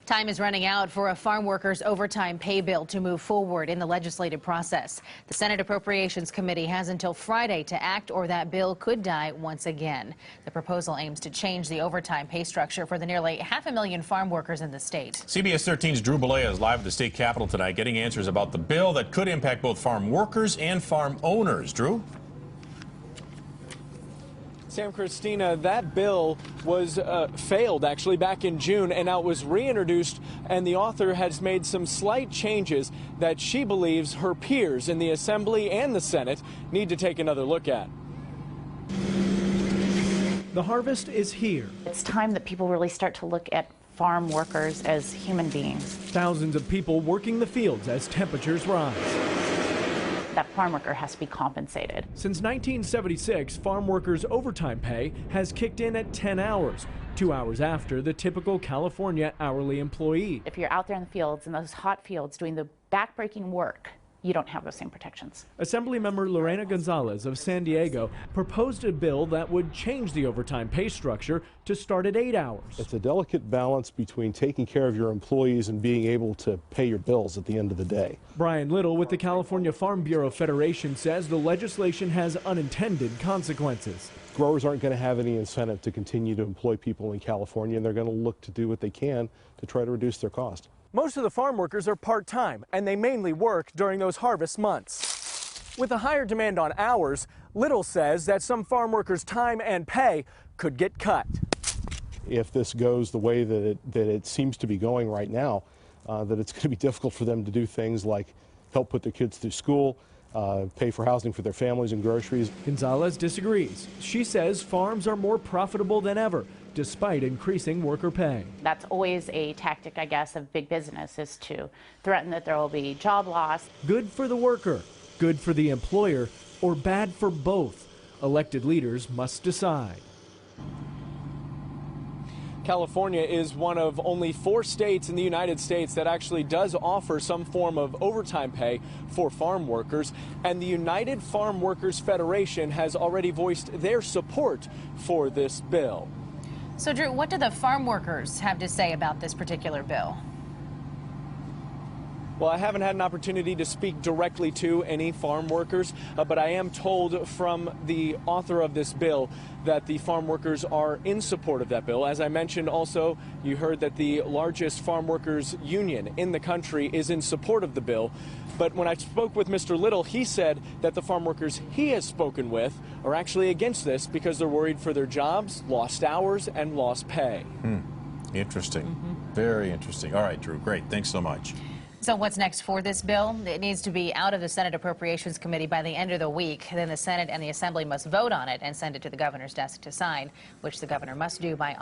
Time is running out for a farm workers' overtime pay bill to move forward in the legislative process. The Senate Appropriations Committee has until Friday to act, or that bill could die once again. The proposal aims to change the overtime pay structure for the nearly 500,000 farm workers in the state. CBS 13's Drew Balea is live at the state capitol tonight, getting answers about the bill that could impact both farm workers and farm owners. Drew? Sam, Christina, that bill was failed actually back in June, and now it was reintroduced, and the author has made some slight changes that she believes her peers in the Assembly and the Senate need to take another look at. The harvest is here. It's time that people really start to look at farm workers as human beings. Thousands of people working the fields as temperatures rise. That farm worker has to be compensated. Since 1976, farm workers' overtime pay has kicked in at 10 hours, 2 hours after the typical California hourly employee. If you're out there in the fields, in those hot fields, doing the backbreaking work, you don't have those same protections. Assemblymember Lorena Gonzalez of San Diego proposed a bill that would change the overtime pay structure to start at 8 hours. It's a delicate balance between taking care of your employees and being able to pay your bills at the end of the day. Brian Little with the California Farm Bureau Federation says the legislation has unintended consequences. Growers aren't going to have any incentive to continue to employ people in California, and they're going to look to do what they can to try to reduce their cost. Most of the farm workers are part-time, and they mainly work during those harvest months. With a higher demand on hours, Little says that some farm workers' time and pay could get cut. If this goes the way that it seems to be going right now, that it's going to be difficult for them to do things like help put their kids through school, pay for housing for their families and groceries. Gonzalez disagrees. She says farms are more profitable than ever, despite increasing worker pay. That's always a tactic, I guess, of big business, is to threaten that there will be job loss. Good for the worker, good for the employer, or bad for both. Elected leaders must decide. California is one of only 4 states in the United States that actually does offer some form of overtime pay for farm workers, and the United Farm Workers Federation has already voiced their support for this bill. So, Drew, what do the farm workers have to say about this particular bill? Well, I haven't had an opportunity to speak directly to any farm workers, but I am told from the author of this bill that the farm workers are in support of that bill. As I mentioned also, you heard that the largest farm workers union in the country is in support of the bill. But when I spoke with Mr. Little, he said that the farm workers he has spoken with are actually against this because they're worried for their jobs, lost hours, and lost pay. Interesting. Very interesting. All right, Drew, great. Thanks so much. So what's next for this bill? It needs to be out of the Senate Appropriations Committee by the end of the week. Then the Senate and the Assembly must vote on it and send it to the governor's desk to sign, which the governor must do by